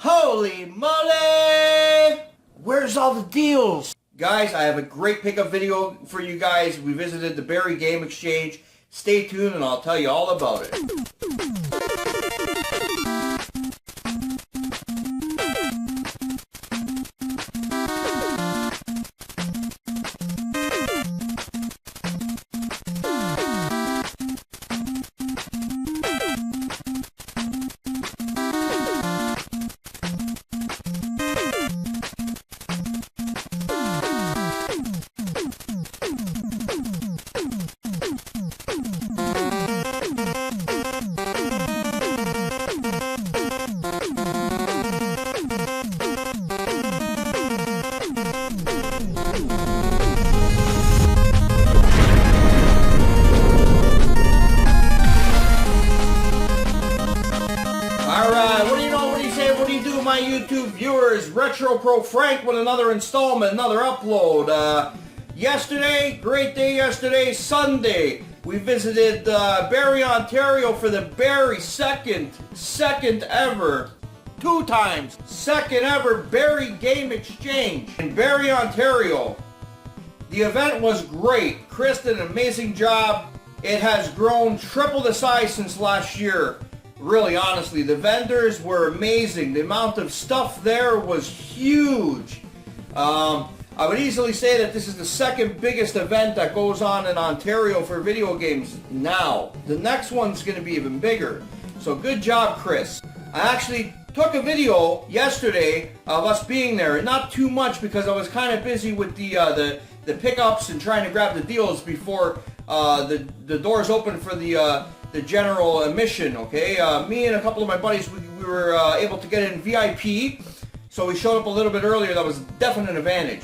Holy moly! Where's all the deals? Guys, I have a great pickup video for you guys. We visited the Barrie Game Exchange. Stay tuned and I'll tell you all about it. My YouTube viewers, Retro Pro Frank with another installment, another upload. Yesterday, great day yesterday, Sunday, we visited Barrie, Ontario for the Barrie second ever, second ever Barrie Game Exchange in Barrie, Ontario. The event was great. Chris did an amazing job. It has grown triple the size since last year. Really, honestly, the vendors were amazing. The amount of stuff there was huge. I would easily say that this is the second biggest event that goes on in Ontario for video games now. The next one's going to be even bigger. So good job, Chris. I actually took a video yesterday of us being there. Not too much because I was kind of busy with the pickups and trying to grab the deals before the doors open for the general admission, okay? Me and a couple of my buddies, we were able to get in VIP, so we showed up a little bit earlier. That was definitely an advantage.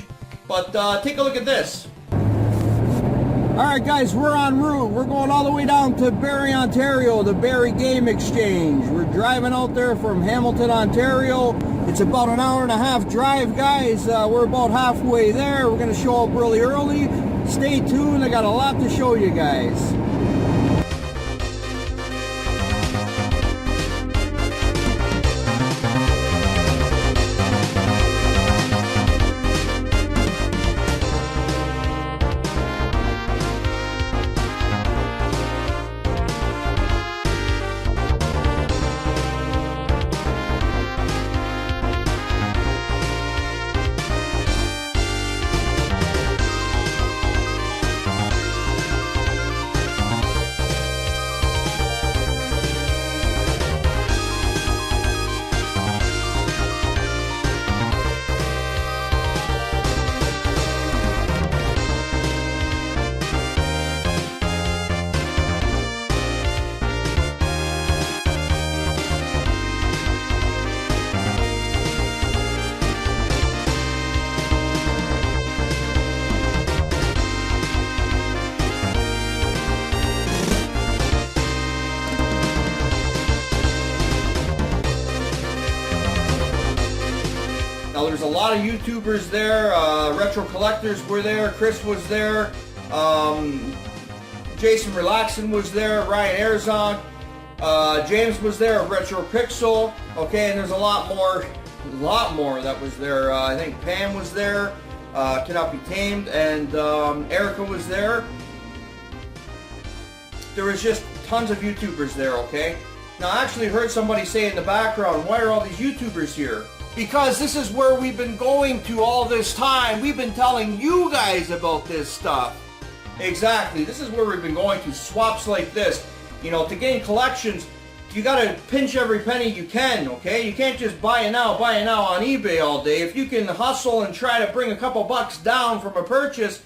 But take a look at this. Alright guys, we're en route. We're going all the way down to Barrie, Ontario, the Barrie Game Exchange. We're driving out there from Hamilton, Ontario. It's about an hour and a half drive, guys. We're about halfway there. We're going to show up really early. Stay tuned. I got a lot to show you guys. Now there's a lot of YouTubers there, Retro Collectors were there, Chris was there, Jason Relaxin was there, Ryan Herzog, James was there of Retro Pixel, okay, and there's a lot more that was there. I think Pam was there, Cannot Be Tamed, and Erica was there. There was just tons of YouTubers there, okay? Now I actually heard somebody say in the background, why are all these YouTubers here? Because this is where we've been going to all this time. We've been telling you guys about this stuff. Exactly. This is where we've been going to. Swaps like this. You know, to gain collections, you gotta pinch every penny you can, okay? You can't just buy it now on eBay all day. If you can hustle and try to bring a couple bucks down from a purchase,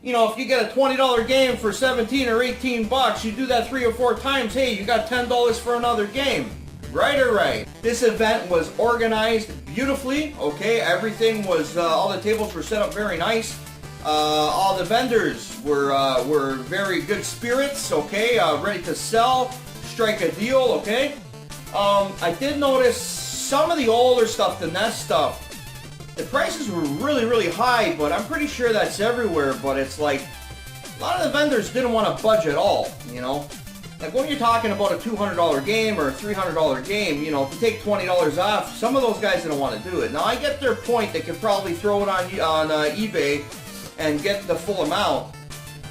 you know, if you get a $20 game for 17 or 18 bucks, you do that 3 or 4 times, hey, you got $10 for another game. Right or right. This event was organized beautifully, okay? Everything was, all the tables were set up very nice. All the vendors were very good spirits, okay? Ready to sell, strike a deal, okay? I did notice some of the older stuff, the NES stuff, the prices were really, really high, but I'm pretty sure that's everywhere, but it's like, a lot of the vendors didn't want to budge at all, you know? Like when you're talking about a $200 game or a $300 game, you know, if you take $20 off, some of those guys don't want to do it. Now I get their point. They could probably throw it on eBay and get the full amount.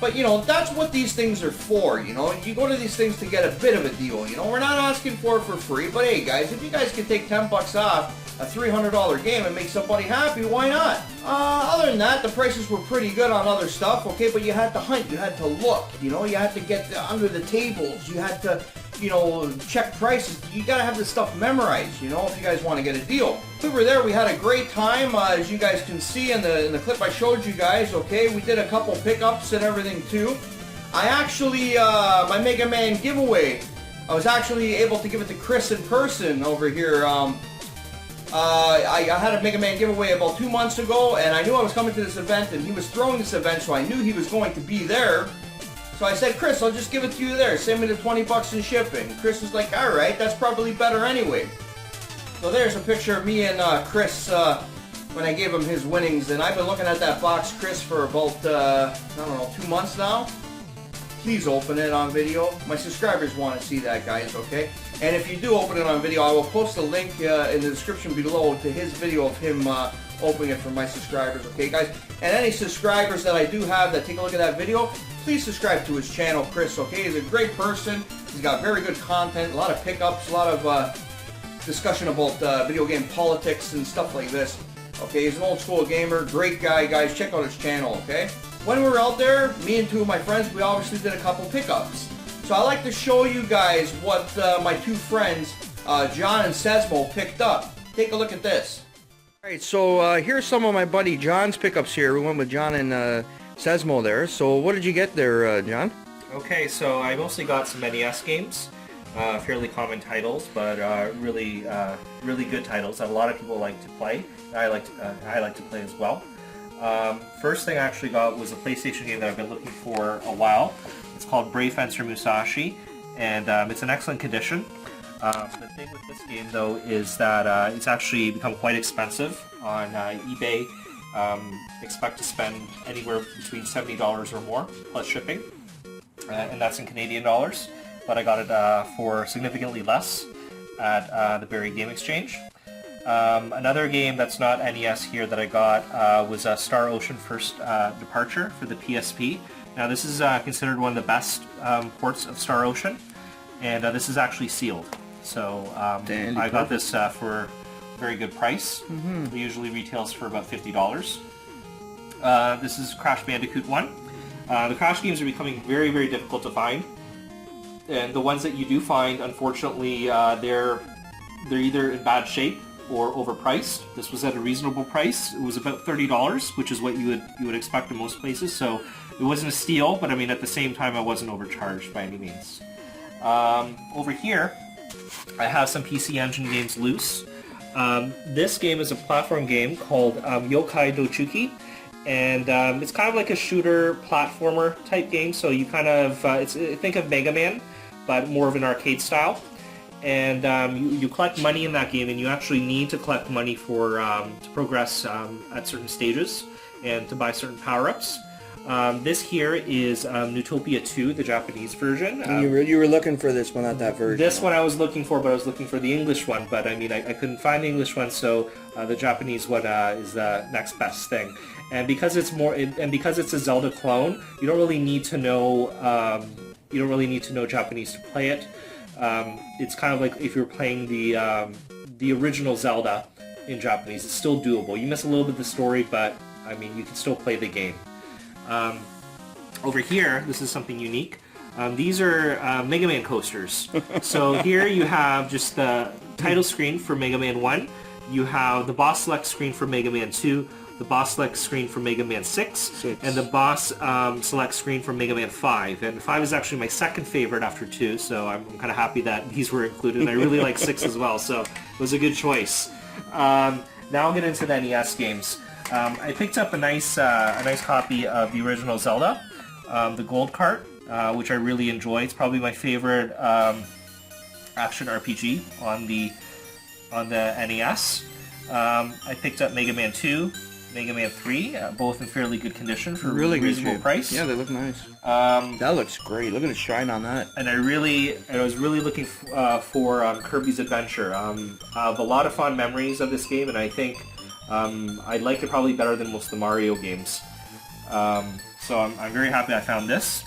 But, you know, that's what these things are for, you know. You go to these things to get a bit of a deal, you know. We're not asking for it for free, but hey, guys, if you guys can take 10 bucks off a $300 game and make somebody happy, why not? Other than that, the prices were pretty good on other stuff, okay, but you had to hunt, you had to look, you know, you had to get under the tables, you had to, you know, check prices. You gotta have this stuff memorized, you know, if you guys want to get a deal. We were there, we had a great time, as you guys can see in the clip I showed you guys, okay, we did a couple pickups and everything too. I actually, my Mega Man giveaway, I was actually able to give it to Chris in person over here. I had a Mega Man giveaway about 2 months ago, and I knew I was coming to this event, and he was throwing this event, so I knew he was going to be there. So I said, Chris, I'll just give it to you there. Send me the 20 bucks in shipping. Chris was like, all right, that's probably better anyway. So there's a picture of me and Chris when I gave him his winnings, and I've been looking at that box, Chris, for about, I don't know, 2 months now. Please open it on video. My subscribers want to see that, guys, okay? And if you do open it on video, I will post a link in the description below to his video of him opening it for my subscribers, okay, guys? And any subscribers that I do have that take a look at that video, please subscribe to his channel, Chris, okay? He's a great person. He's got very good content, a lot of pickups, a lot of discussion about video game politics and stuff like this. Okay, he's an old school gamer, great guy, guys. Check out his channel, okay? When we were out there, me and two of my friends, we obviously did a couple pickups. So I like to show you guys what my two friends, John and Sesmo, picked up. Take a look at this. Alright, so here's some of my buddy John's pickups here. We went with John and Sesmo there. So what did you get there, John? Okay, so I mostly got some NES games. Fairly common titles, but really good titles that a lot of people like to play. I like to play as well. First thing I actually got was a PlayStation game that I've been looking for a while. It's called Brave Fencer Musashi, and it's in excellent condition. The thing with this game, though, is that it's actually become quite expensive on eBay. Expect to spend anywhere between $70 or more, plus shipping, and that's in Canadian dollars. But I got it for significantly less at the Barrie Game Exchange. Another game that's not NES here that I got was Star Ocean First Departure for the PSP. Now this is considered one of the best ports of Star Ocean, and this is actually sealed. So I got this for a very good price. It usually retails for about $50. This is Crash Bandicoot 1. The Crash games are becoming very, very difficult to find. And the ones that you do find, unfortunately, they're either in bad shape or overpriced. This was at a reasonable price. It was about $30, which is what you would expect in most places. So it wasn't a steal, but I mean at the same time I wasn't overcharged by any means. Over here, I have some PC Engine games loose. This game is a platform game called Yokai Dochuki. And it's kind of like a shooter platformer type game, so you kind of think of Mega Man, but more of an arcade style. And you collect money in that game, and you actually need to collect money for to progress at certain stages and to buy certain power-ups. This here is Newtopia 2, the Japanese version. You were looking for this one, not that version. This one I was looking for, but I was looking for the English one. But I mean, I couldn't find the English one, so the Japanese one is the next best thing. And because it's because it's a Zelda clone, you don't really need to know Japanese to play it. It's kind of like if you're playing the original Zelda in Japanese. It's still doable. You miss a little bit of the story, but I mean, you can still play the game. Over here, this is something unique. These are Mega Man coasters. So here you have just the title screen for Mega Man 1. You have the boss select screen for Mega Man 2, the boss select screen for Mega Man 6, and the boss select screen for Mega Man 5. And 5 is actually my second favorite after 2, so I'm kind of happy that these were included. And I really like 6 as well, so it was a good choice. Now I'll get into the NES games. I picked up a nice copy of the original Zelda, the Gold Cart, which I really enjoy. It's probably my favorite action RPG on the NES. I picked up Mega Man 2, Mega Man 3, both in fairly good condition for Really a good reasonable shape. price. Yeah, they look nice. Um, That looks great. Look at the shine on that. and I was really looking for Kirby's Adventure. I have a lot of fond memories of this game, and I think I like it probably better than most of the Mario games. So I'm very happy I found this.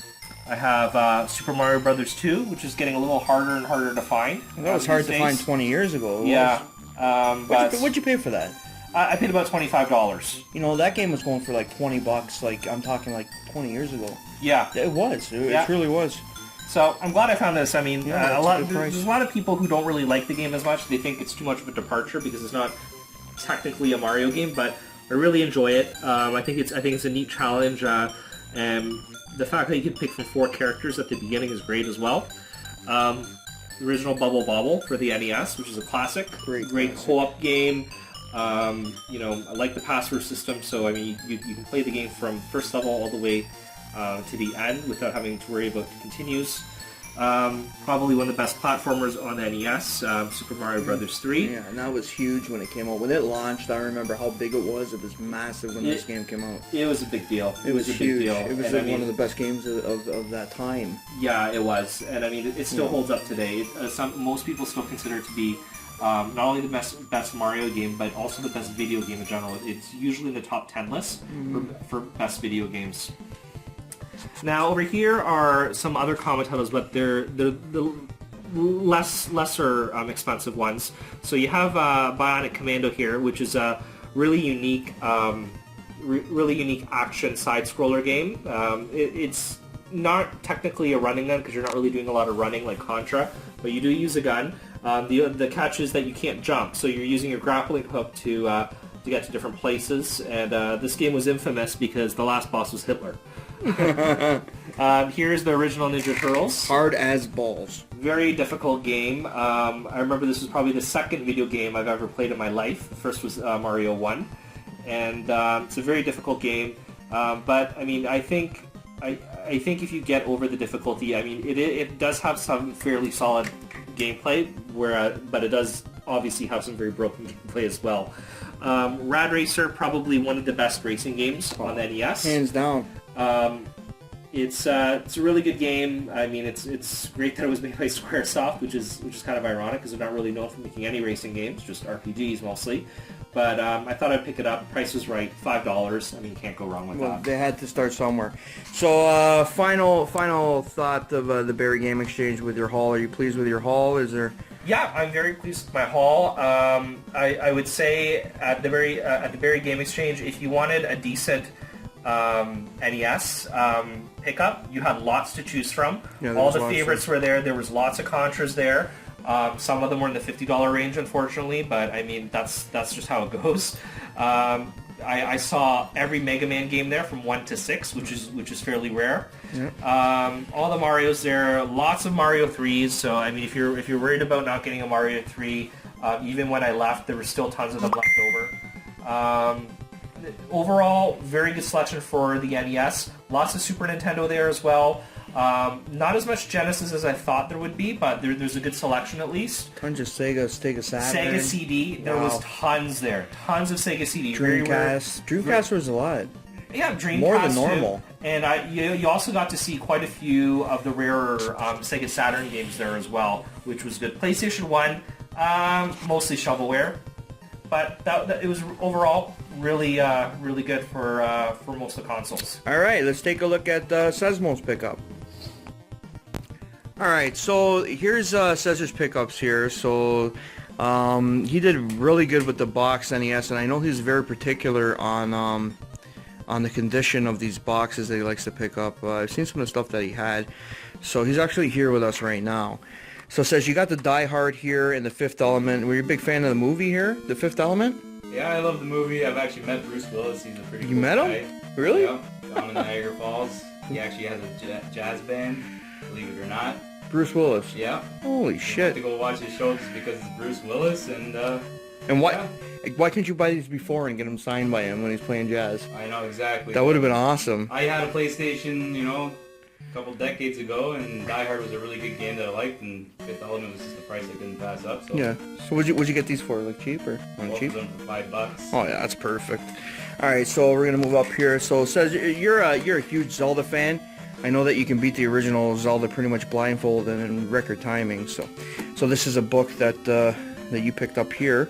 I have Super Mario Brothers 2, which is getting a little harder and harder to find. That was hard to find 20 years ago. Yeah. What'd you pay for that? I paid about $25. You know, that game was going for like 20 bucks, like I'm talking like 20 years ago. Yeah. It was. It Yeah. truly was. So I'm glad I found this. I mean, Yeah, there's a lot of people who don't really like the game as much. They think it's too much of a departure because it's not technically a Mario game, but I really enjoy it. I think it's a neat challenge, and the fact that you can pick from 4 characters at the beginning is great as well. The original Bubble Bobble for the NES, which is a classic, great co-op game. You know, I like the password system, so I mean, you can play the game from first level all the way to the end without having to worry about the continues. Probably one of the best platformers on the NES, Super Mario Brothers 3. Yeah, and that was huge when it came out. When it launched, I remember how big it was. It was massive when this game came out. It was a big deal. It was a huge. big deal. It was like one of the best games of that time. Yeah, it was, and I mean, it still holds up today. Most people still consider it to be not only the best Mario game, but also the best video game in general. It's usually in the top 10 list for best video games. Now over here are some other common titles, but they're the lesser expensive ones. So you have Bionic Commando here, which is a really unique action side scroller game. It's not technically a running gun because you're not really doing a lot of running like Contra, but you do use a gun. The catch is that you can't jump, so you're using your grappling hook to get to different places. And this game was infamous because the last boss was Hitler. Here's the original Ninja Turtles. Hard as balls. Very difficult game. I remember this was probably the second video game I've ever played in my life. The first was Mario 1. And it's a very difficult game. But, I mean, I think if you get over the difficulty, I mean, it does have some fairly solid gameplay, but it does obviously have some very broken gameplay as well. Rad Racer, probably one of the best racing games on the NES. Hands down. It's a really good game. I mean, it's great that it was made by Squaresoft, which is kind of ironic because they're not really known for making any racing games, just RPGs mostly. But I thought I'd pick it up. Price was right, $5. I mean, can't go wrong with that. They had to start somewhere. So, final thought of the Barrie Game Exchange with your haul. Are you pleased with your haul? Is there? Yeah, I'm very pleased with my haul. I would say at the Barrie Game Exchange, if you wanted a decent NES pickup, you had lots to choose from. Yeah, all the favorites were there. There was lots of Contras there. Some of them were in the $50 range, unfortunately, but I mean that's just how it goes. I saw every Mega Man game there from 1 to 6, which is fairly rare. Yeah. All the Marios there, lots of Mario 3s. So I mean, if you're worried about not getting a Mario 3, even when I left, there were still tons of them left over. Overall, very good selection for the NES. Lots of Super Nintendo there as well. Not as much Genesis as I thought there would be, but there's a good selection at least. Tons of Sega Saturn. Sega CD, there was tons there. Tons of Sega CD. Dreamcast was a lot. Yeah, Dreamcast more than normal. Too. And you also got to see quite a few of the rarer Sega Saturn games there as well, which was good. PlayStation 1, mostly shovelware. But it was overall really good for most of the consoles. All right, let's take a look at Sesmo's pickup. All right, so here's Cesar's pickups here. So he did really good with the box NES, and I know he's very particular on the condition of these boxes that he likes to pick up. I've seen some of the stuff that he had, so he's actually here with us right now. So it says you got the Die Hard here and the Fifth Element. Were you a big fan of the movie here, the Fifth Element? Yeah, I love the movie. I've actually met Bruce Willis. He's a pretty cool met guy. him? Really? Yeah, down in Niagara Falls. He actually has a jazz band, believe it or not. Bruce Willis? Yeah. Holy shit. I have to go watch his show just because it's Bruce Willis and why? Yeah. Why can't you buy these before and get them signed by him when he's playing jazz? I know, exactly. That would have been awesome. I had a PlayStation, a couple decades ago, and Die Hard was a really good game that I liked, and Fifth Element was just the price I couldn't pass up. So Yeah. So what'd you get these for? Like cheap or both cheap? of them for $5. Oh yeah, that's perfect. All right, so we're gonna move up here. So it says you're a huge Zelda fan. I know that you can beat the original Zelda pretty much blindfolded and in record timing. So this is a book that that you picked up here.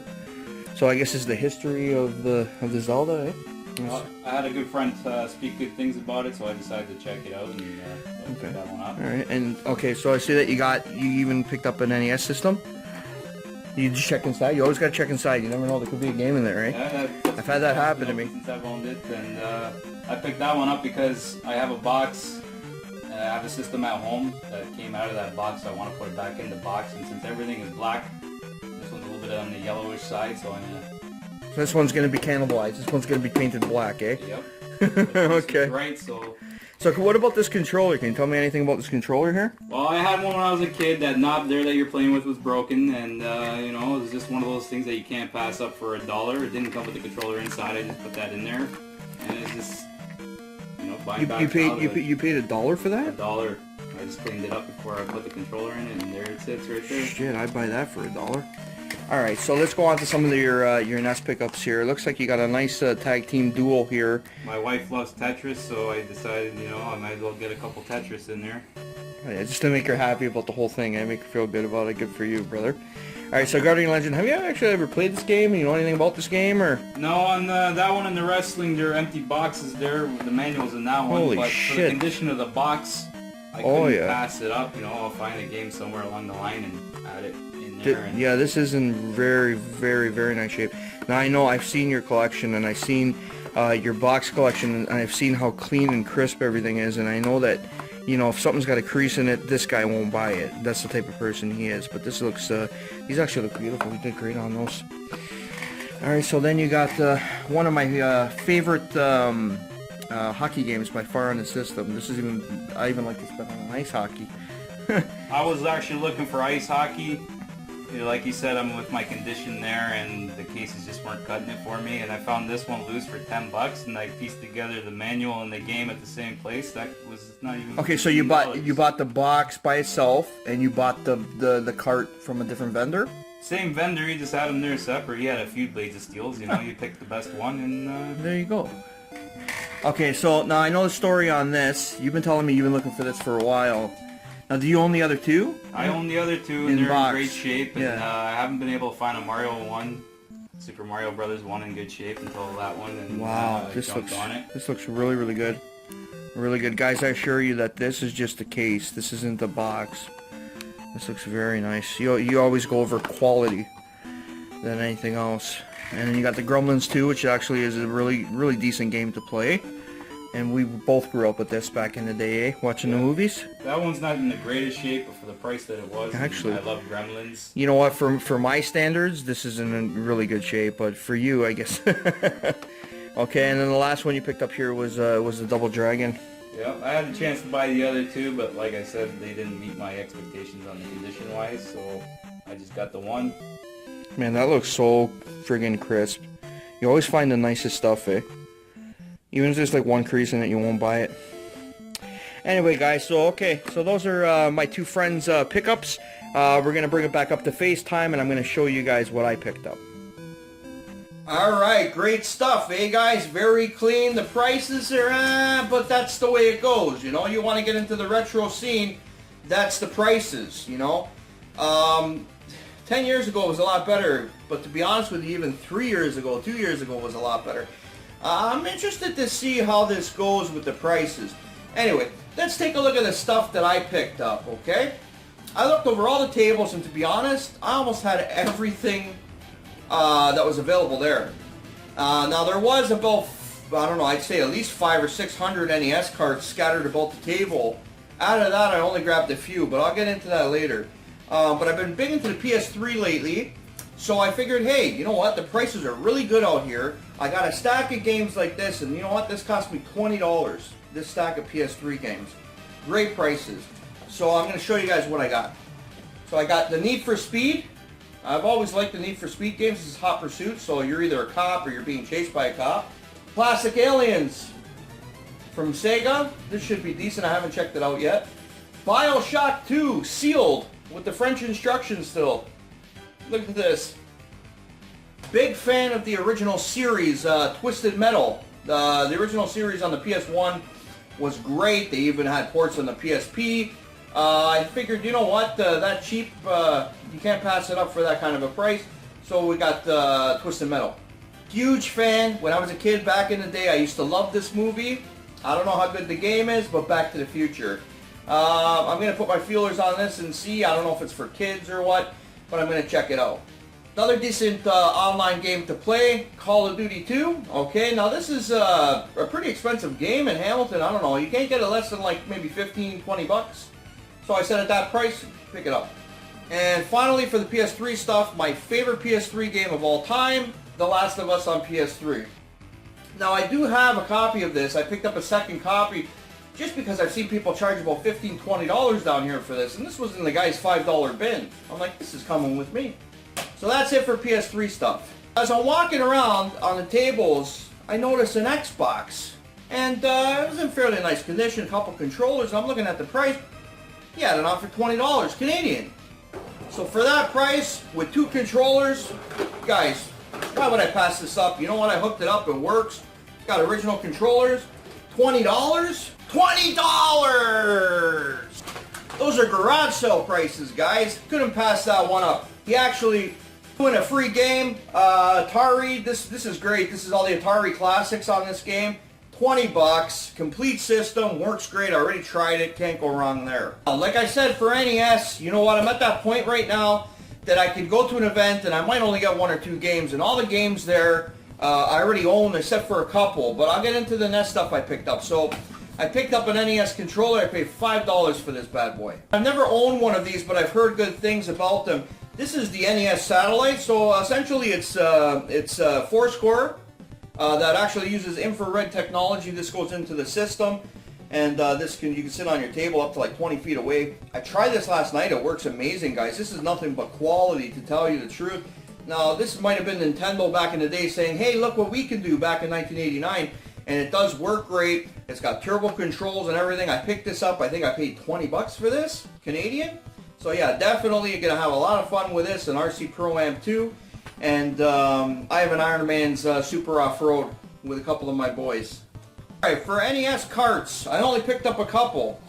So I guess this is the history of the Zelda. Eh? Well, I had a good friend speak good things about it, so I decided to check it out and pick that one up. All right, and okay, so I see that you even picked up an NES system. You just check inside. You always gotta check inside. You never know, there could be a game in there, right? Yeah, I've had that happen to me. Since I've owned it, and I picked that one up because I have a box. I have a system at home that came out of that box, so I want to put it back in the box. And since everything is black, this one's a little bit on the yellowish side, so I'm gonna. So this one's gonna be cannibalized. This one's gonna be painted black, eh? Yep. Okay. Right, so. So what about this controller? Can you tell me anything about this controller here? Well, I had one when I was a kid. That knob there that you're playing with was broken, and you know, it was just one of those things that you can't pass up for $1. It didn't come with the controller inside. I just put that in there, and it's just, you know, buying back. You paid $1 for that? $1. I just cleaned it up before I put the controller in it, and there it sits right there. Shit, I'd buy that for $1. All right, so let's go on to some of your NES pickups here. It looks like you got a nice tag team duel here. My wife loves Tetris, so I decided, you know, I might as well get a couple Tetris in there. Oh, yeah, just to make her happy about the whole thing. I make her feel good about it. Good for you, brother. All right, so Guardian Legend, have you actually ever played this game? You know anything about this game, or? No, on that one in the wrestling, there are empty boxes there with the manuals in that one. Holy but shit. for the condition of the box, I couldn't pass it up. You know, I'll find a game somewhere along the line and add it in there. Yeah, this is in very, very, very nice shape. Now, I know I've seen your collection, and I've seen your box collection, and I've seen how clean and crisp everything is, and I know that, you know, if something's got a crease in it, this guy won't buy it. That's the type of person he is. But this looks, these actually look beautiful. He did great on those. All right, so then you got one of my favorite hockey games by far on the system. This is I even like to spend on ice hockey. I was actually looking for ice hockey. You know, like you said, I'm with my condition there, and the cases just weren't cutting it for me. And I found this one loose for $10, and I pieced together the manual and the game at the same place. That was not even. Okay, so you bought the box by itself, and you bought the cart from a different vendor. Same vendor, he just had them there separate. He had a few blades of steels. You know, you picked the best one, and there you go. Okay, so now I know the story on this. You've been telling me you've been looking for this for a while. Now, do you own the other two? I own the other two, and they're in great shape. And I haven't been able to find a Mario one, Super Mario Brothers one in good shape until that one. And wow, this looks really, really good. Really good, guys. I assure you that this is just the case. This isn't the box. This looks very nice. You always go over quality than anything else. And then you got the Gremlins 2, which actually is a really, really decent game to play. And we both grew up with this back in the day, eh? Watching the movies. That one's not in the greatest shape, but for the price that it was, actually, I love Gremlins. You know what? For my standards, this is in really good shape. But for you, I guess. Okay, and then the last one you picked up here was the Double Dragon. Yeah, I had a chance to buy the other two, but like I said, they didn't meet my expectations on the condition-wise, so I just got the one. Man, that looks so friggin' crisp. You always find the nicest stuff, eh? Even if there's like one crease in it, you won't buy it. Anyway, guys, so those are my two friends' pickups. We're going to bring it back up to FaceTime, and I'm going to show you guys what I picked up. Alright, great stuff, eh, guys? Very clean. The prices are, but that's the way it goes, you know? You want to get into the retro scene, that's the prices, you know? 10 years ago was a lot better, but to be honest with you, even 2 years ago was a lot better. I'm interested to see how this goes with the prices. Anyway, let's take a look at the stuff that I picked up, okay? I looked over all the tables, and to be honest, I almost had everything that was available there. Now, there was about, I don't know, I'd say at least 500 or 600 NES cards scattered about the table. Out of that, I only grabbed a few, but I'll get into that later. But I've been big into the PS3 lately, so I figured, hey, you know what? The prices are really good out here. I got a stack of games like this, and you know what? This cost me $20, this stack of PS3 games. Great prices. So I'm going to show you guys what I got. So I got the Need for Speed. I've always liked the Need for Speed games. This is Hot Pursuit, so you're either a cop or you're being chased by a cop. Classic Aliens. from Sega. This should be decent. I haven't checked it out yet. BioShock 2 sealed with the French instructions still. Look at this. Big fan of the original series, Twisted Metal. The original series on the PS1 was great. They even had ports on the PSP. I figured, you know what, that cheap, you can't pass it up for that kind of a price. So we got Twisted Metal. Huge fan. When I was a kid back in the day, I used to love this movie. I don't know how good the game is, but Back to the Future. I'm going to put my feelers on this and see. I don't know if it's for kids or what, but I'm going to check it out. Another decent online game to play, Call of Duty 2. Okay, now this is a pretty expensive game in Hamilton. I don't know, you can't get it less than like maybe 15, 20 bucks. So I said at that price, pick it up. And finally for the PS3 stuff, my favorite PS3 game of all time, The Last of Us on PS3. Now I do have a copy of this. I picked up a second copy just because I've seen people charge about $15, $20 down here for this. And this was in the guy's $5 bin. I'm like, this is coming with me. So that's it for PS3 stuff. As I'm walking around on the tables, I noticed an Xbox. And it was in fairly nice condition, a couple controllers. I'm looking at the price. He had it on for $20 Canadian. So for that price, with 2 controllers, guys, why would I pass this up? You know what? I hooked it up. It works. It's got original controllers. $20? $20! Those are garage sale prices, guys. Couldn't pass that one up. He actually doing a free game. Atari. This is great. This is all the Atari classics on this game. 20 bucks. Complete system. Works great. I already tried it. Can't go wrong there. Like I said, for NES, you know what? I'm at that point right now that I could go to an event and I might only get 1 or 2 games. And all the games there I already own except for a couple. But I'll get into the NES stuff I picked up. So I picked up an NES controller. I paid $5 for this bad boy. I've never owned one of these, but I've heard good things about them. This is the NES Satellite. So essentially it's four-score. That actually uses infrared technology. This goes into the system, and you can sit on your table up to like 20 feet away. I tried this last night. It works amazing, guys. This is nothing but quality, to tell you the truth. Now, this might have been Nintendo back in the day saying, hey, look what we can do back in 1989, and it does work great. It's got turbo controls and everything. I picked this up. I think I paid 20 bucks for this, Canadian. So yeah, definitely you're going to have a lot of fun with this, an RC Pro-Am 2. And I have an Iron Man's Super Off-Road with a couple of my boys. Alright, for NES carts, I only picked up a couple.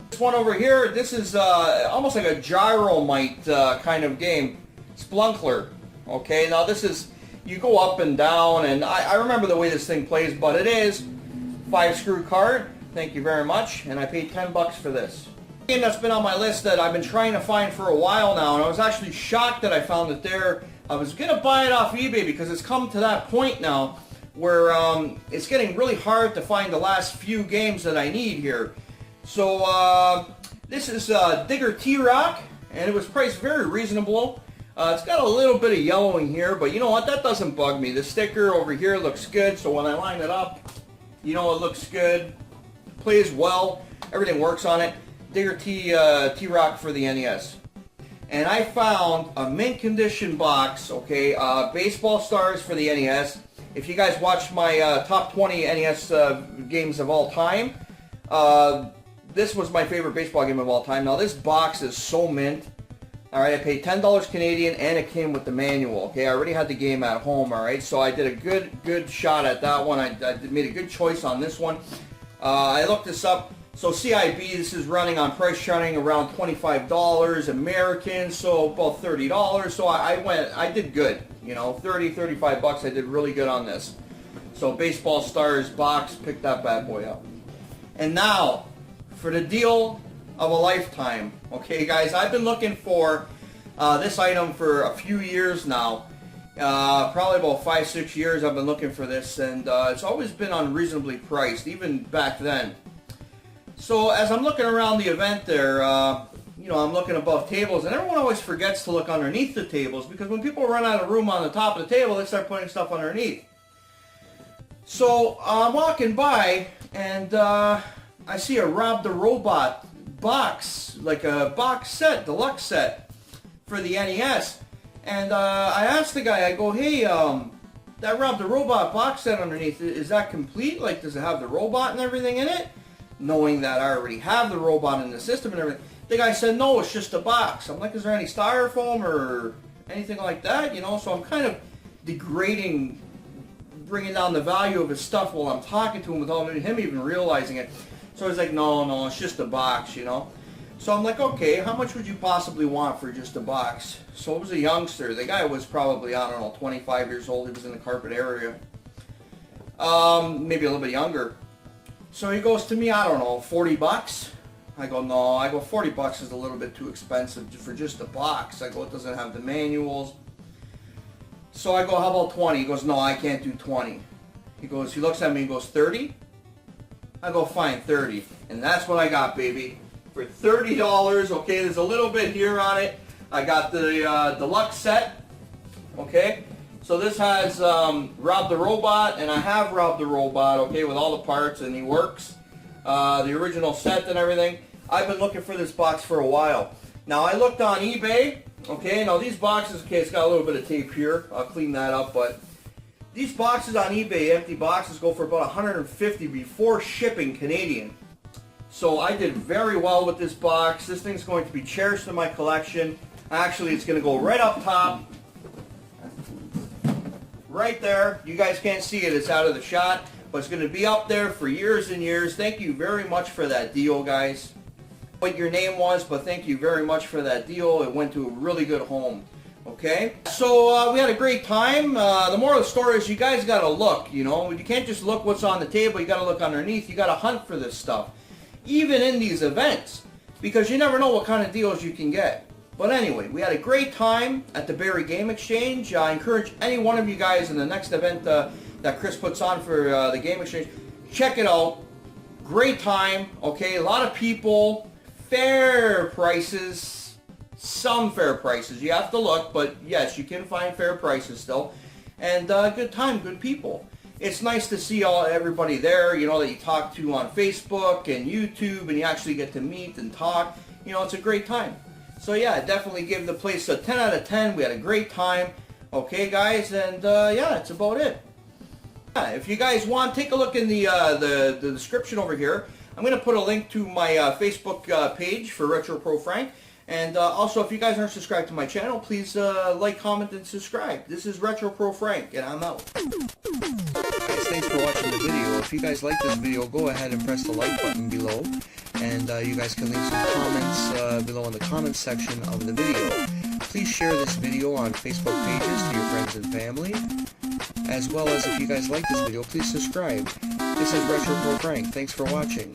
This one over here, this is almost like a Gyromite kind of game. Splunkler. Okay, now this is, you go up and down, and I remember the way this thing plays, but it is 5-screw cart. Thank you very much. And I paid 10 bucks for this. A game that's been on my list that I've been trying to find for a while now, and I was actually shocked that I found it there. I was going to buy it off eBay because it's come to that point now where it's getting really hard to find the last few games that I need here. So this is Digger T-Rock, and it was priced very reasonable. It's got a little bit of yellowing here, but you know what? That doesn't bug me. The sticker over here looks good, so when I line it up, you know it looks good. Plays well. Everything works on it. Digger T-Rock for the NES. And I found a mint condition box, okay, Baseball Stars for the NES. If you guys watched my top 20 NES games of all time, this was my favorite baseball game of all time. Now this box is so mint. Alright, I paid $10 Canadian and it came with the manual, okay. I already had the game at home, alright, so I did a good shot at that one. I made a good choice on this one. I looked this up. So CIB, this is running on price charting around $25 American, so about $30. So I did good, you know, 30, 35 bucks. I did really good on this. So Baseball Stars box, picked that bad boy up. And now for the deal of a lifetime. Okay, guys, I've been looking for this item for a few years now. Probably about 5-6 years I've been looking for this, and it's always been unreasonably priced, even back then. So as I'm looking around the event there, you know, I'm looking above tables, and everyone always forgets to look underneath the tables, because when people run out of room on the top of the table, they start putting stuff underneath. So I'm walking by, and I see a Rob the Robot box, like a box set, deluxe set for the NES. And I asked the guy, I go, hey, that Rob the Robot box set underneath, is that complete? Like, does it have the robot and everything in it? Knowing that I already have the robot in the system and everything. The guy said, no, it's just a box. I'm like, is there any styrofoam or anything like that? You know, so I'm kind of degrading, bringing down the value of his stuff while I'm talking to him without him even realizing it. So he's like, no, it's just a box, you know. So I'm like, okay, how much would you possibly want for just a box? So it was a youngster. The guy was probably, I don't know, 25 years old. He was in the carpet area. Maybe a little bit younger. So he goes to me, I don't know, 40 bucks? I go, no. I go, 40 bucks is a little bit too expensive for just a box. I go, it doesn't have the manuals. So I go, how about 20? He goes, no, I can't do 20. He looks at me and goes, 30? I go, fine, 30. And that's what I got, baby. For $30, okay, there's a little bit here on it. I got the deluxe set, okay? So this has Rob the Robot, and I have Rob the Robot, okay, with all the parts, and he works. The original set and everything. I've been looking for this box for a while. Now, I looked on eBay, okay, now these boxes, okay, it's got a little bit of tape here. I'll clean that up, but these boxes on eBay, empty boxes, go for about $150 before shipping Canadian. So I did very well with this box. This thing's going to be cherished in my collection. Actually, it's going to go right up top. Right there. You guys can't see it. It's out of the shot. But it's going to be up there for years and years. Thank you very much for that deal, guys. What your name was, but thank you very much for that deal. It went to a really good home. Okay? So we had a great time. The moral of the story is you guys got to look, you know. You can't just look what's on the table. You got to look underneath. You got to hunt for this stuff. Even in these events, because you never know what kind of deals you can get. But anyway, we had a great time at the Barrie Game Exchange. I encourage any one of you guys in the next event that Chris puts on for the Game Exchange, check it out. Great time, okay? A lot of people, fair prices, some fair prices. You have to look, but yes, you can find fair prices still. And good time, good people. It's nice to see everybody there, you know, that you talk to on Facebook and YouTube, and you actually get to meet and talk. You know, it's a great time. So yeah, I definitely give the place a 10 out of 10. We had a great time. Okay, guys, and yeah, that's about it. Yeah, if you guys want, take a look in the description over here. I'm going to put a link to my Facebook page for Retro Pro Frank. And also, if you guys aren't subscribed to my channel, please like, comment, and subscribe. This is Retro Pro Frank, and I'm out. Guys, thanks for watching the video. If you guys like this video, go ahead and press the like button below. And you guys can leave some comments below in the comments section of the video. Please share this video on Facebook pages to your friends and family. As well as, if you guys like this video, please subscribe. This is Retro Pro Frank. Thanks for watching.